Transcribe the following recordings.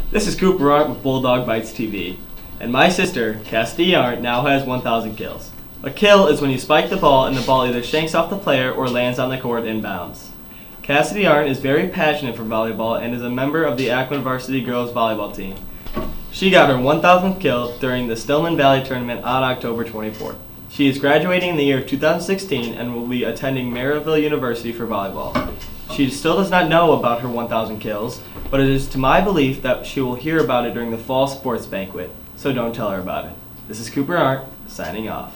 This is Cooper Arndt with Bulldog Bytes TV, and my sister, Cassidy Arndt, now has 1,000 kills. A kill is when you spike the ball and the ball either shanks off the player or lands on the court inbounds. Cassidy Arndt is very passionate for volleyball and is a member of the Aquin varsity girls volleyball team. She got her 1,000th kill during the Stillman Valley tournament on October 24th. She is graduating in the year 2016 and will be attending Maryville University for volleyball. She still does not know about her 1,000 kills, but it is to my belief that she will hear about it during the fall sports banquet, so don't tell her about it. This is Cooper Arndt, signing off.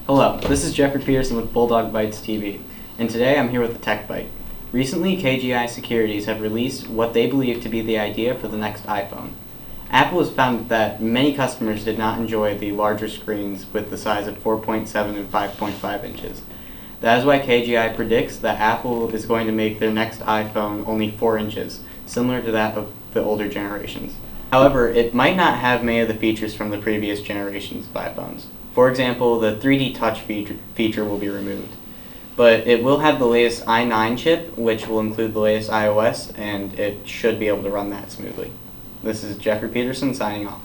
Hello, this is Jeffrey Peterson with Bulldog Bytes TV, and today I'm here with the Tech Bite. Recently, KGI Securities have released what they believe to be the idea for the next iPhone. Apple has found that many customers did not enjoy the larger screens with the size of 4.7 and 5.5 inches. That is why KGI predicts that Apple is going to make their next iPhone only 4 inches, similar to that of the older generations. However, it might not have many of the features from the previous generations of iPhones. For example, the 3D Touch feature will be removed. But it will have the latest i9 chip, which will include the latest iOS, and it should be able to run that smoothly. This is Jeffrey Peterson signing off.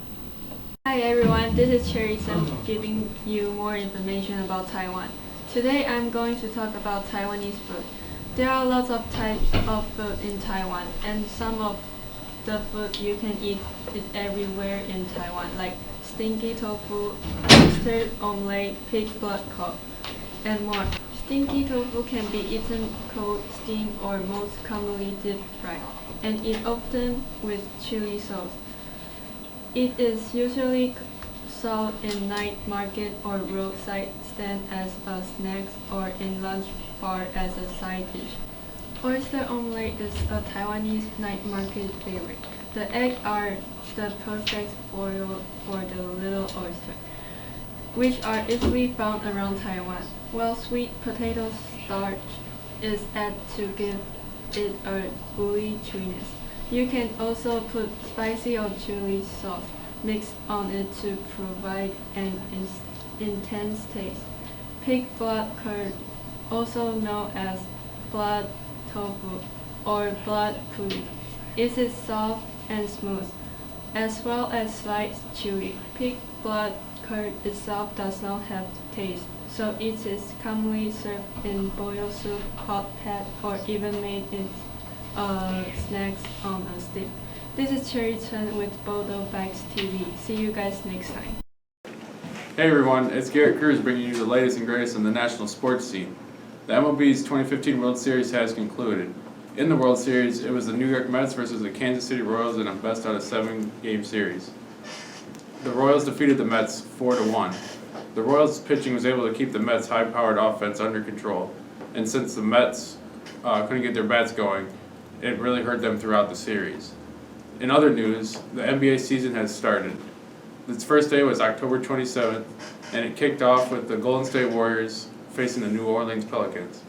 Hi everyone, this is Cherry Sun giving you more information about Taiwan. Today I'm going to talk about Taiwanese food. There are lots of types of food in Taiwan, and some of the food you can eat is everywhere in Taiwan, like stinky tofu, oyster omelette, pig blood cook, and more. Stinky tofu can be eaten cold, steamed, or most commonly deep fried, and eat often with chili sauce. It is usually sold in night market or roadside stand as a snack or in lunch bar as a side dish. Oyster omelette is a Taiwanese night market favorite. The eggs are the perfect boil for the little oyster, which are easily found around Taiwan, while sweet potato starch is added to give it a gooey chewiness. You can also put spicy or chili sauce mixed on it to provide an intense taste. Pig blood curd, also known as blood tofu or blood pudding, is soft and smooth, as well as slightly chewy. Pig blood curd itself does not have taste, so it is commonly served in boiled soup, hot pot, or even made in snacks on a stick. This is Cherry Chen with Bulldog Bytes TV. See you guys next time. Hey everyone, it's Garrett Cruz bringing you the latest and greatest in the national sports scene. The MLB's 2015 World Series has concluded. In the World Series, it was the New York Mets versus the Kansas City Royals in a best out of 7 game series. The Royals defeated the Mets 4-1. The Royals' pitching was able to keep the Mets' high-powered offense under control, and since the Mets couldn't get their bats going, it really hurt them throughout the series. In other news, the NBA season has started. Its first day was October 27th, and it kicked off with the Golden State Warriors facing the New Orleans Pelicans.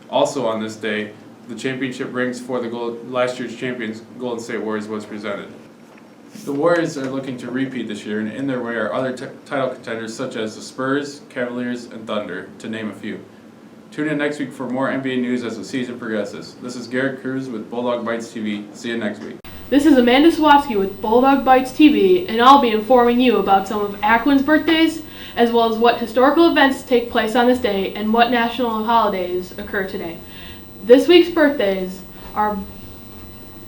Also on this day, the championship rings for the last year's champions, Golden State Warriors, was presented. The Warriors are looking to repeat this year, and in their way are other title contenders such as the Spurs, Cavaliers, and Thunder, to name a few. Tune in next week for more NBA news as the season progresses. This is Garrett Cruz with Bulldog Bytes TV. See you next week. This is Amanda Swatsky with Bulldog Bytes TV, and I'll be informing you about some of Aquin's birthdays, as well as what historical events take place on this day and what national holidays occur today. This week's birthdays are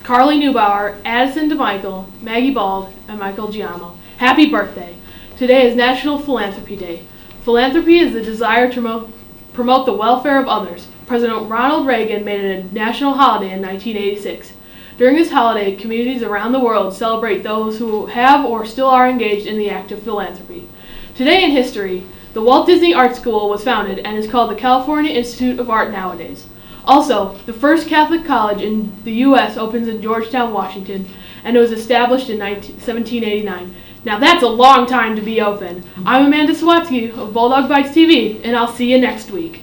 Carly Neubauer, Addison DeMichael, Maggie Bald, and Michael Giamo. Happy birthday! Today is National Philanthropy Day. Philanthropy is the desire to promote the welfare of others. President Ronald Reagan made it a national holiday in 1986. During this holiday, communities around the world celebrate those who have or still are engaged in the act of philanthropy. Today in history, the Walt Disney Art School was founded and is called the California Institute of Art nowadays. Also, the first Catholic college in the U.S. opens in Georgetown, Washington, and it was established in 1789. Now that's a long time to be open. I'm Amanda Swatsky of Bulldog Bytes TV, and I'll see you next week.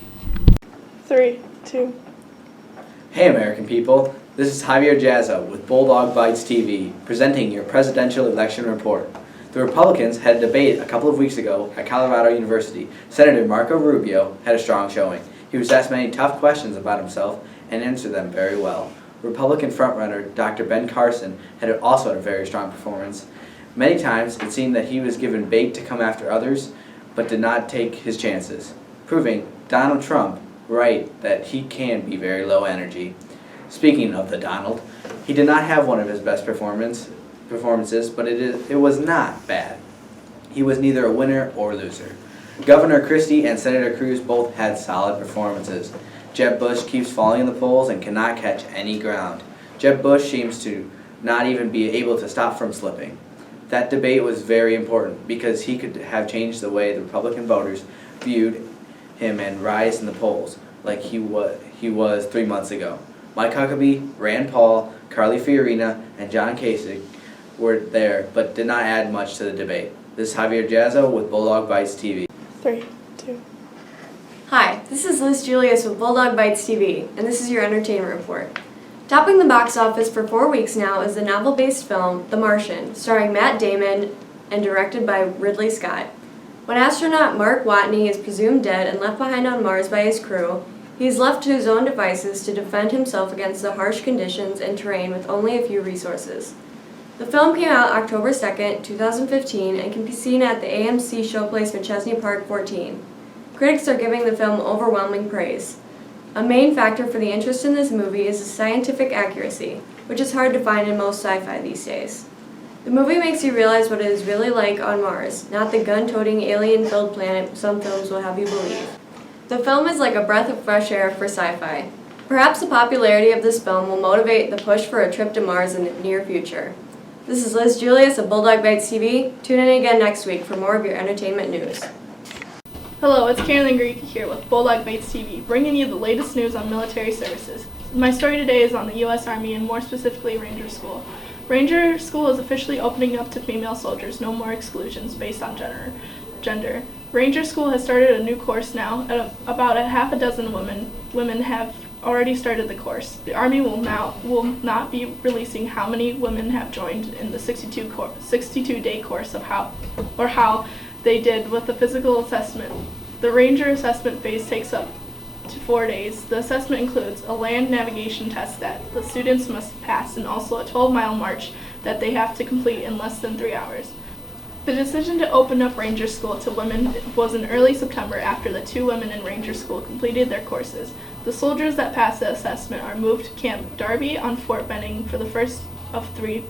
3, 2. Hey American people, this is Javier Jazza with Bulldog Bytes TV, presenting your presidential election report. The Republicans had a debate a couple of weeks ago at Colorado University. Senator Marco Rubio had a strong showing. He was asked many tough questions about himself and answered them very well. Republican frontrunner Dr. Ben Carson also had a very strong performance. Many times it seemed that he was given bait to come after others, but did not take his chances, proving Donald Trump right that he can be very low energy. Speaking of the Donald, he did not have one of his best performances, but it was not bad. He was neither a winner or loser. Governor Christie and Senator Cruz both had solid performances. Jeb Bush keeps falling in the polls and cannot catch any ground. Jeb Bush seems to not even be able to stop from slipping. That debate was very important because he could have changed the way the Republican voters viewed him and rise in the polls like he was 3 months ago. Mike Huckabee, Rand Paul, Carly Fiorina, and John Kasich were there but did not add much to the debate. This is Javier Jazzo with Bulldog Bytes TV. 3, 2. Hi, this is Liz Julius with Bulldog Bytes TV, and this is your entertainment report. Topping the box office for 4 weeks now is the novel-based film The Martian, starring Matt Damon and directed by Ridley Scott. When astronaut Mark Watney is presumed dead and left behind on Mars by his crew, he is left to his own devices to defend himself against the harsh conditions and terrain with only a few resources. The film came out October 2nd, 2015, and can be seen at the AMC Showplace McChesney Park 14. Critics are giving the film overwhelming praise. A main factor for the interest in this movie is the scientific accuracy, which is hard to find in most sci-fi these days. The movie makes you realize what it is really like on Mars, not the gun-toting, alien-filled planet some films will have you believe. The film is like a breath of fresh air for sci-fi. Perhaps the popularity of this film will motivate the push for a trip to Mars in the near future. This is Liz Julius of Bulldog Bytes TV. Tune in again next week for more of your entertainment news. Hello, it's Carolyn Greek here with Bulldog Bytes TV, bringing you the latest news on military services. My story today is on the U.S. Army and more specifically Ranger School. Ranger School is officially opening up to female soldiers, no more exclusions based on gender. Ranger School has started a new course now. About a half a dozen women have already started the course. The Army will not be releasing how many women have joined in the 62-day course of how they did with the physical assessment. The Ranger assessment phase takes up to 4 days. The assessment includes a land navigation test that the students must pass and also a 12-mile march that they have to complete in less than 3 hours. The decision to open up Ranger School to women was in early September after the 2 women in Ranger School completed their courses. The soldiers that passed the assessment are moved to Camp Darby on Fort Benning for the first of 3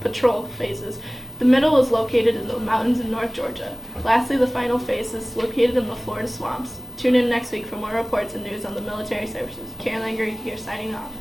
patrol phases. The middle is located in the mountains in North Georgia. Lastly, the final phase is located in the Florida swamps. Tune in next week for more reports and news on the military services. Caroline Greek here signing off.